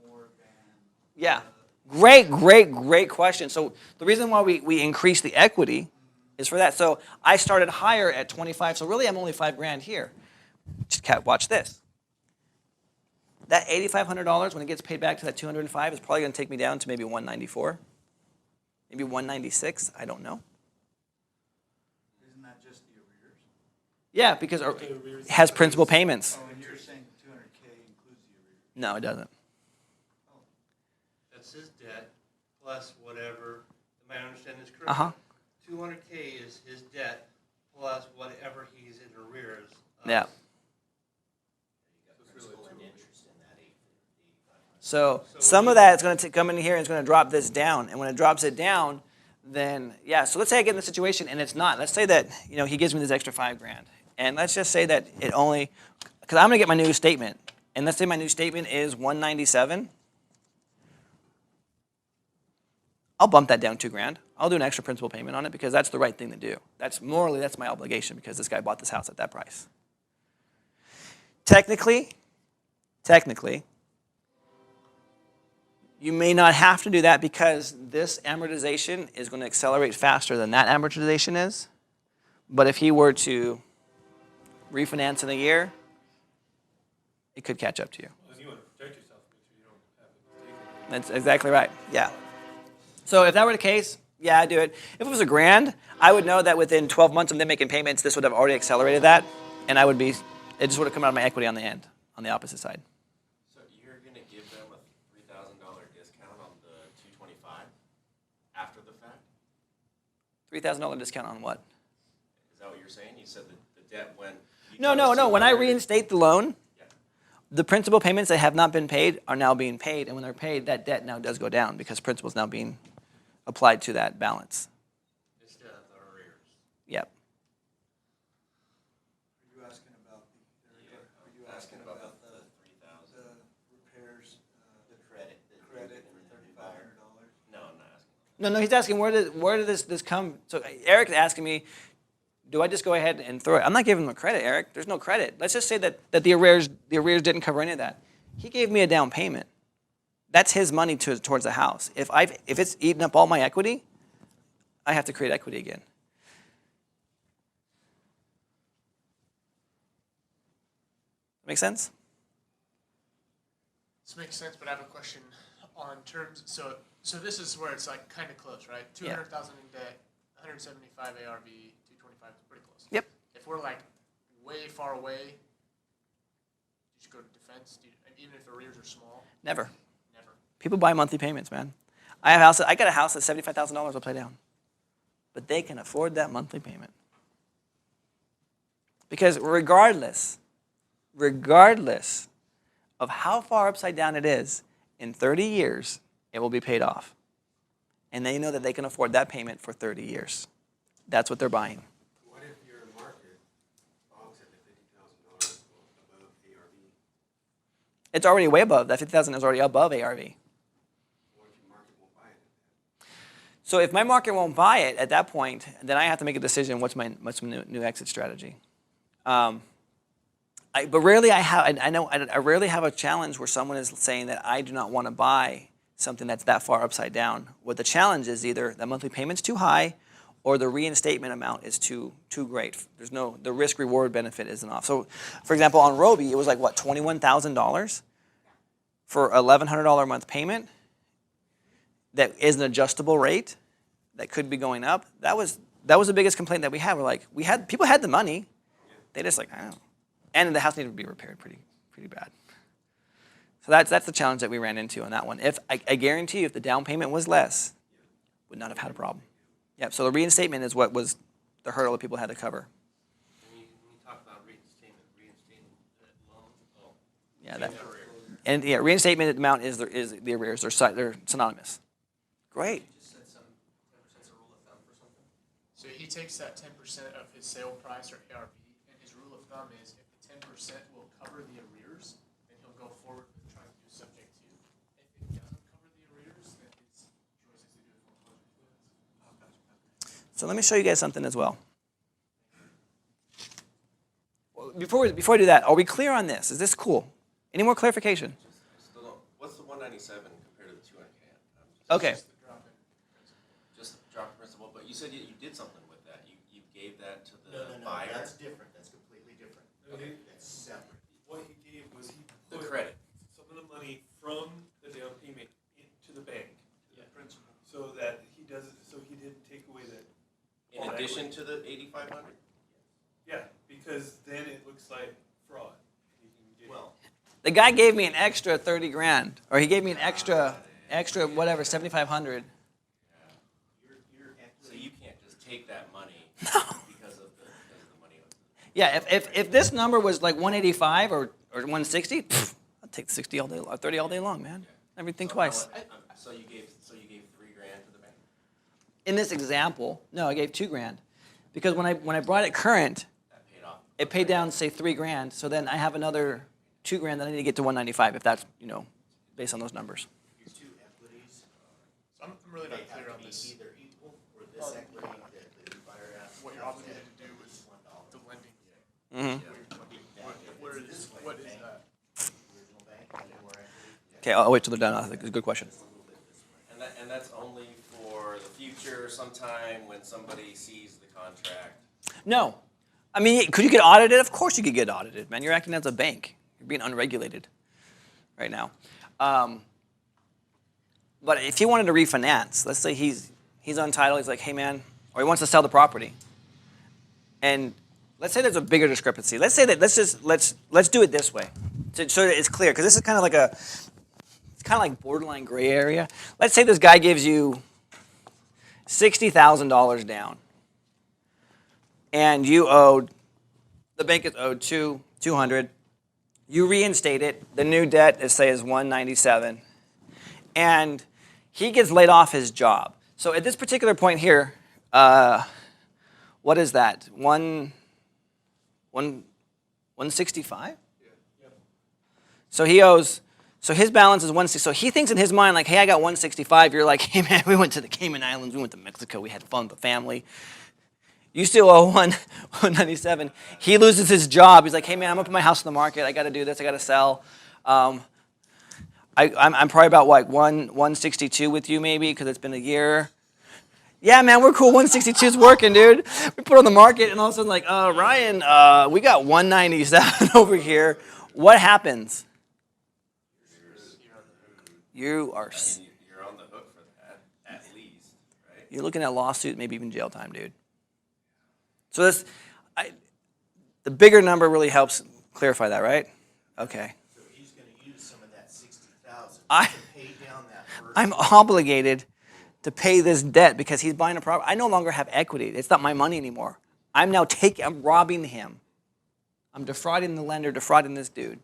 more than? Yeah. Great question. So the reason why we increased the equity is for that. So I started higher at 25. So really I'm only $5,000 here. Just watch this. That $8,500 when it gets paid back to that 205 is probably going to take me down to maybe 194, maybe 196. I don't know. Isn't that just the arrears? Yeah, because it has principal payments. Oh, and you're saying 200K includes the arrears? No, it doesn't. That's his debt plus whatever. Am I understanding this correctly? 200K is his debt plus whatever he's in arrears. Yeah. So some of that is going to come in here and it's going to drop this down. And when it drops it down, then, yeah. So let's say I get in the situation and it's not. Let's say that, he gives me this extra $5,000. And let's just say that it only, because I'm going to get my new statement. And let's say my new statement is 197. I'll bump that down $2,000. I'll do an extra principal payment on it because that's the right thing to do. That's my obligation because this guy bought this house at that price. Technically, you may not have to do that because this amortization is going to accelerate faster than that amortization is. But if he were to refinance in a year, it could catch up to you. Well, you want to protect yourself, make sure you don't have it. That's exactly right. Yeah. So if that were the case, yeah, I'd do it. If it was $1,000, I would know that within 12 months of them making payments, this would have already accelerated that, and it just would have come out of my equity on the end, on the opposite side. So you're going to give them a $3,000 discount on the 225 after the fact? $3,000 discount on what? Is that what you're saying? You said that the debt when... No. When I reinstate the loan, the principal payments that have not been paid are now being paid, and when they're paid, that debt now does go down because principal is now being applied to that balance. Instead of the arrears. Yep. Are you asking about the 3,000? the repairs, The credit. credit for $3,500? No, I'm not asking. No, he's asking where did this come? So Eric's asking me, do I just go ahead and throw it? I'm not giving him credit, Eric. There's no credit. Let's just say that the arrears didn't cover any of that. He gave me a down payment. That's his money towards the house. If it's eaten up all my equity, I have to create equity again. Make sense? This makes sense, but I have a question on terms. So this is where it's like kind of close, right? 200,000 in debt, 175 ARV, 225 is pretty close. Yep. If we're like way far away, you should go to defense, even if arrears are small. Never. Never. People buy monthly payments, man. I got a house that's $75,000 I'll pay down. But they can afford that monthly payment. Because regardless of how far upside down it is, in 30 years, it will be paid off. And they know that they can afford that payment for 30 years. That's what they're buying. What if your market bogs at the $50,000 above ARV? It's already way above. That $50,000 is already above ARV. What if your market won't buy it? So if my market won't buy it at that point, then I have to make a decision. What's my new exit strategy? But rarely I rarely have a challenge where someone is saying that I do not want to buy something that's that far upside down. What the challenge is either the monthly payment's too high, or the reinstatement amount is too great. The risk reward benefit isn't off. So, for example, on Roby, it was like what, $21,000 for $1,100 a month payment. That is an adjustable rate that could be going up. That was the biggest complaint that we had. People had the money, they just like, I don't know. And the house needed to be repaired pretty bad. So that's the challenge that we ran into on that one. If I guarantee you, if the down payment was less, would not have had a problem. Yep. So the reinstatement is what was the hurdle that people had to cover. When you talk about reinstating that loan, Yeah. Reinstatement amount is the arrears. They're synonymous. Great. You just said 10% is a rule of thumb for something? So he takes that 10% of his sale price or ARV, and his rule of thumb is if the 10% will cover the arrears, then he'll go forward with trying to do subject to. If it doesn't cover the arrears, then his choice is to do a foreclosure. So let me show you guys something as well. Before I do that, are we clear on this? Is this cool? Any more clarification? Still don't. What's the 197 compared to the 200K? Okay. Just the drop in. Just drop principal, but you said you did something with that. You gave that to the No, buyer. that's different, that's completely different. Okay. That's separate. What he gave was he The put credit. some of the money from the down payment into the bank. The principal. So that he doesn't, so he didn't take away that. In addition to the 8,500? Yeah, because then it looks like fraud. He can get- Well, The guy gave me an extra 30 grand, or he gave me an extra whatever, 7,500. your So equity, you can't just take that money because of the money. Yeah, if this number was like 185 or 160, I'd take 60 all day, 30 all day long, man. Everything twice. So you gave $3,000 to the bank? In this example, no, I gave 2 grand, because when I brought it current, That paid off. it paid down say 3 grand. So then I have another 2 grand that I need to get to 195 if that's based on those numbers. your two equities, So I'm really they not have clear to on be this, either equal or this equity that the new buyer has. what you're obligated to do with the lending. Mm-hmm. What is that? Original bank, and then more equity. Okay, I'll wait till they're done. It's a good question. And that's only for the future, sometime when somebody sees the contract. No. I mean, could you get audited? Of course you could get audited, man. You're acting as a bank. You're being unregulated right now. But if he wanted to refinance, let's say he's on title, he's like, hey, man, or he wants to sell the property. And let's say there's a bigger discrepancy. Let's say that let's do it this way, so that it's clear, because this is kind of like it's kind of like borderline gray area. Let's say this guy gives you $60,000 down, and the bank is owed 200. You reinstate it. The new debt is 197, and he gets laid off his job. So at this particular point here, what is that? 165? So he owes. So his balance is 160. So he thinks in his mind, like, hey, I got 165. You're like, hey, man, we went to the Cayman Islands. We went to Mexico. We had fun with the family. You still owe 197. He loses his job. He's like, hey, man, I'm up in my house on the market. I got to do this. I got to sell. I'm probably about, 162 with you maybe, because it's been a year. Yeah, man, we're cool. 162 is working, dude. We put it on the market, and all of a sudden, like, Ryan, we got 197 over here. What happens? You are. You're on the hook for that, at least, right? You're looking at lawsuit, maybe even jail time, dude. So the bigger number really helps clarify that, right? Okay. So he's gonna use some of that 60,000 I- to pay down that first. I'm obligated to pay this debt because he's buying a property. I no longer have equity. It's not my money anymore. I'm robbing him. I'm defrauding the lender, defrauding this dude.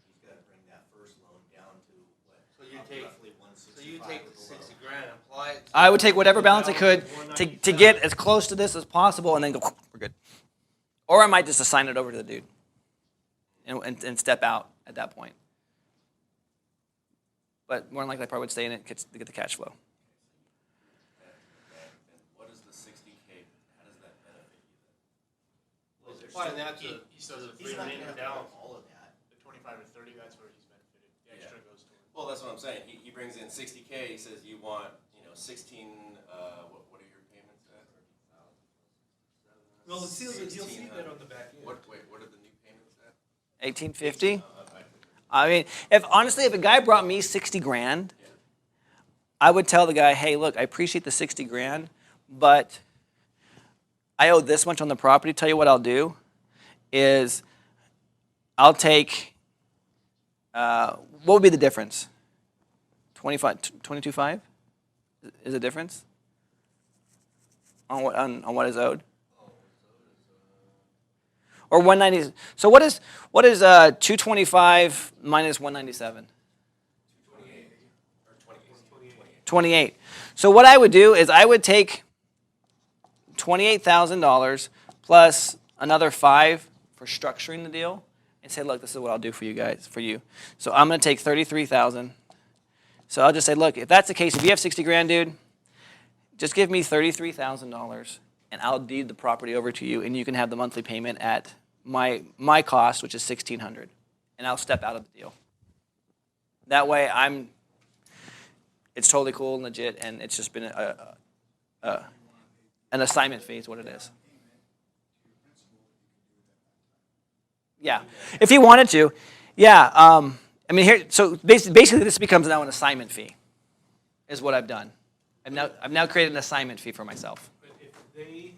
He's gotta bring that first loan down to what? So you take, Roughly so you 165 take or the below. 60 grand, apply it. to I would take whatever balance I could to 197. get as close to this as possible and then go, we're good. Or I might just assign it over to the dude and step out at that point. But more than likely, I probably would stay in it to get the cash flow. And what is the 60K, how does that benefit you then? Well, applying that to, He still has a He's three not remaining gonna balance. have all of that. The 25 or 30, that's where he's benefited. The extra goes toward. Well, that's what I'm saying. He brings in 60K, he says you want, 16, what are your payments at? Well, you'll see that on the back end. What are the new payments at? 1850. I mean, if a guy brought me 60 grand, I would tell the guy, hey, look, I appreciate the 60 grand, but I owe this much on the property. Tell you what I'll do is I'll take, what would be the difference? 22.5 is the difference on what is owed? Or 190. So what is 225 minus 197? 28. So what I would do is I would take $28,000 plus another $5,000 for structuring the deal and say, look, this is what I'll do for you guys, for you. So I'm going to take $33,000. So I'll just say, look, if that's the case, if you have 60 grand, dude, just give me $33,000 and I'll deed the property over to you, and you can have the monthly payment at my cost, which is $1,600, and I'll step out of the deal. That way, I'm it's totally cool and legit, and it's just been an assignment fee is what it is. Yeah, if he wanted to, yeah. I mean, here, so basically this becomes now an assignment fee, is what I've done. I've now created an assignment fee for myself. But if they